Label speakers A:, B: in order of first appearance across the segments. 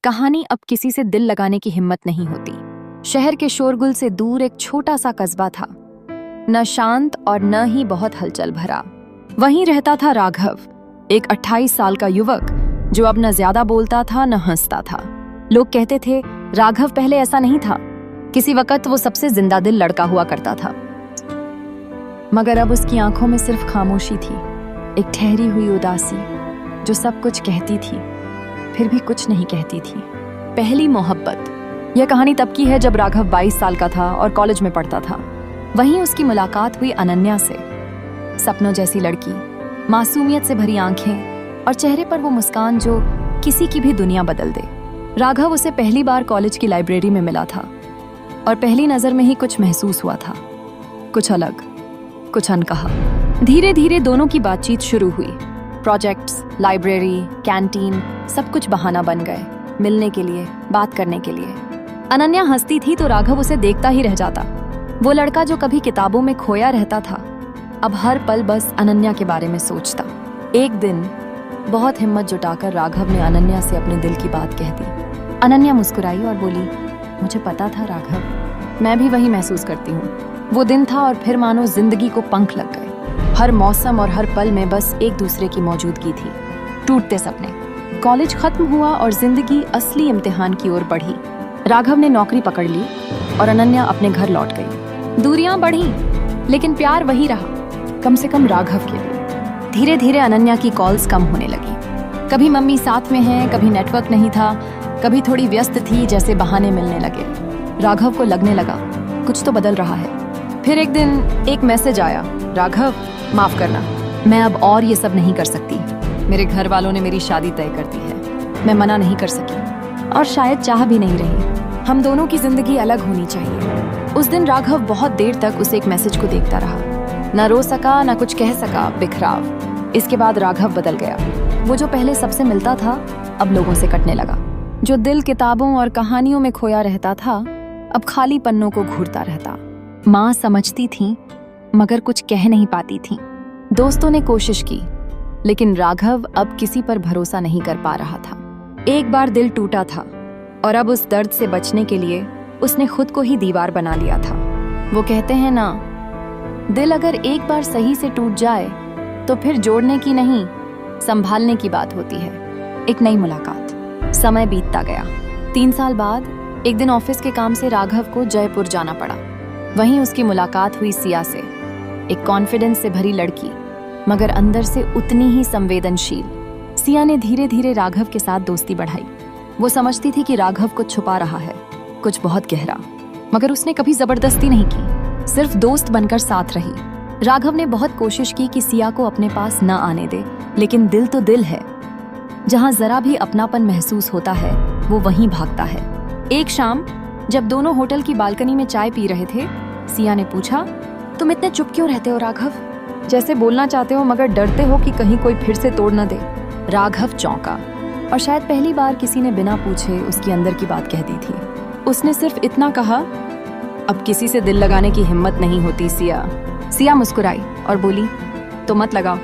A: कहानी अब किसी से दिल लगाने की हिम्मत नहीं होती। शहर के शोरगुल से दूर एक छोटा सा कस्बा था, न शांत और न ही बहुत हलचल भरा। वहीं रहता था राघव, एक 28 साल का युवक जो अब न ज्यादा बोलता था न हंसता था। लोग कहते थे राघव पहले ऐसा नहीं था, किसी वक्त वो सबसे जिंदा दिल लड़का हुआ करता था। मगर अब उसकी आंखों में सिर्फ खामोशी थी, एक ठहरी हुई उदासी जो सब कुछ कहती थी फिर भी कुछ नहीं कहती थी। पहली मोहब्बत। यह कहानी तब की है जब राघव 22 साल का था और कॉलेज में पढ़ता था। वहीं उसकी मुलाकात हुई अनन्या से। सपनों जैसी लड़की, मासूमियत से भरी आंखें और चेहरे पर वो मुस्कान जो किसी की भी दुनिया बदल दे। राघव उसे पहली बार कॉलेज की लाइब्रेरी में मिला था और पहली नजर में ही कुछ महसूस हुआ था, कुछ अलग, कुछ अनकहा। धीरे धीरे दोनों की बातचीत शुरू हुई। प्रोजेक्ट्स, लाइब्रेरी, कैंटीन, सब कुछ बहाना बन गए मिलने के लिए, बात करने के लिए। अनन्या हंसती थी तो राघव उसे देखता ही रह जाता। वो लड़का जो कभी किताबों में खोया रहता था, अब हर पल बस अनन्या के बारे में सोचता। एक दिन बहुत हिम्मत जुटाकर राघव ने अनन्या से अपने दिल की बात कह दी। अनन्या मुस्कुराई और बोली, मुझे पता था राघव, मैं भी वही महसूस करती हूँ। वो दिन था और फिर मानो जिंदगी को पंख लग गए। हर मौसम और हर पल में बस एक दूसरे की मौजूदगी थी। टूटते सपने। कॉलेज खत्म हुआ और जिंदगी असली इम्तिहान की ओर बढ़ी। राघव ने नौकरी पकड़ ली और अनन्या अपने घर लौट गई। दूरियां बढ़ी लेकिन प्यार वही रहा, कम से कम राघव के लिए। धीरे धीरे अनन्या की कॉल्स कम होने लगी। कभी मम्मी साथ में हैं, कभी नेटवर्क नहीं था, कभी थोड़ी व्यस्त थी, जैसे बहाने मिलने लगे। राघव को लगने लगा कुछ तो बदल रहा है। फिर एक दिन एक मैसेज आया, राघव माफ करना, मैं अब और ये सब नहीं कर सकती। मेरे घर वालों ने मेरी शादी तय कर दी है, मैं मना नहीं कर सकी और शायद चाह भी नहीं रही। हम दोनों की जिंदगी अलग होनी चाहिए। उस दिन राघव बहुत देर तक उस एक मैसेज को देखता रहा, न रो सका न कुछ कह सका, बिखराव। इसके बाद राघव बदल गया। वो जो पहले सबसे मिलता था अब लोगों से कटने लगा। जो दिल किताबों और कहानियों में खोया रहता था अब खाली पन्नों को घूरता रहता। माँ समझती थी मगर कुछ कह नहीं पाती थी। दोस्तों ने कोशिश की लेकिन राघव अब किसी पर भरोसा नहीं कर पा रहा था। एक बार दिल टूटा था और अब उस दर्द से बचने के लिए उसने खुद को ही दीवार बना लिया था। वो कहते हैं ना, दिल अगर एक बार सही से टूट जाए तो फिर जोड़ने की नहीं, संभालने की बात होती है। एक नई मुलाकात। समय बीतता गया। 3 साल बाद एक दिन ऑफिस के काम से राघव को जयपुर जाना पड़ा। वहीं उसकी मुलाकात हुई सिया से। एक कॉन्फिडेंस से भरी लड़की, मगर अंदर से उतनी ही संवेदनशील। सिया ने धीरे धीरे राघव के साथ दोस्ती बढ़ाई। वो समझती थी कि राघव कुछ छुपा रहा है, कुछ बहुत गहरा, मगर उसने कभी जबरदस्ती नहीं की, सिर्फ दोस्त बनकर साथ रही। राघव ने बहुत कोशिश की कि सिया को अपने पास न आने दे, लेकिन दिल तो दिल है। जहां जरा भी अपनापन महसूस होता है वो वहीं भागता है। एक शाम जब दोनों होटल की बालकनी में चाय पी रहे थे, सिया ने पूछा, तुम इतने चुप क्यों रहते हो राघव? जैसे बोलना चाहते हो मगर डरते हो कि कहीं कोई फिर से तोड़ न दे। राघव चौंका और शायद पहली बार किसी ने बिना पूछे उसकी अंदर की बात कह दी थी। उसने सिर्फ इतना कहा, अब किसी से दिल लगाने की हिम्मत नहीं होती सिया। सिया मुस्कुराई और बोली, तो मत लगाओ,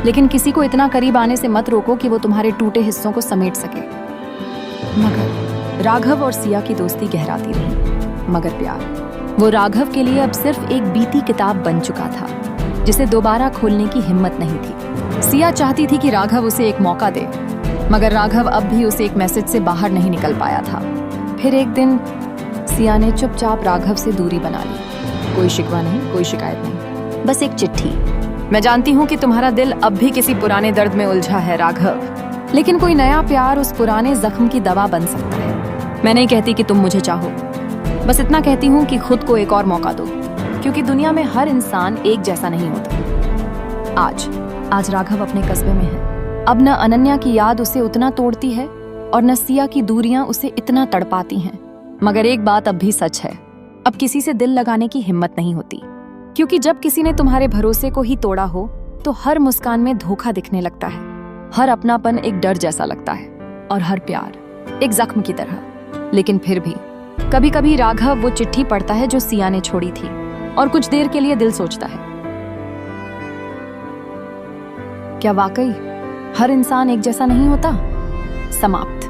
A: लेकिन किसी को इतना करीब आने से मत रोको कि वो तुम्हारे टूटे हिस्सों को समेट सके। मगर राघव और सिया की दोस्ती गहराती रही, मगर प्यार, वो राघव के लिए अब सिर्फ एक बीती किताब बन चुका था जिसे दोबारा खोलने की हिम्मत नहीं थी। सिया चाहती थी कि राघव उसे एक मौका दे, मगर राघव अब भी उसे एक मैसेज से बाहर नहीं निकल पाया था। फिर एक दिन सिया ने चुपचाप राघव से दूरी बना ली। कोई शिकवा नहीं, कोई शिकायत नहीं, बस एक चिट्ठी। मैं जानती हूँ कि तुम्हारा दिल अब भी किसी पुराने दर्द में उलझा है राघव, लेकिन कोई नया प्यार उस पुराने जख्म की दवा बन सकता है। मैं नहीं कहती कि तुम मुझे चाहो, बस इतना कहती हूँ कि खुद को एक और मौका दो, क्योंकि दुनिया में हर इंसान एक जैसा नहीं होता। आज राघव अपने कस्बे में है। अब न अनन्या की याद उसे उतना तोड़ती है और न सिया की दूरियां उसे इतना तड़पाती हैं। मगर एक बात अब भी सच है, अब किसी से दिल लगाने की हिम्मत नहीं होती, क्योंकि जब किसी ने तुम्हारे भरोसे को ही तोड़ा हो तो हर मुस्कान में धोखा दिखने लगता है, हर अपनापन एक डर जैसा लगता है और हर प्यार एक जख्म की तरह। लेकिन फिर भी कभी कभी राघव वो चिट्ठी पढ़ता है जो सिया ने छोड़ी थी और कुछ देर के लिए दिल सोचता है, क्या वाकई हर इंसान एक जैसा नहीं होता? समाप्त।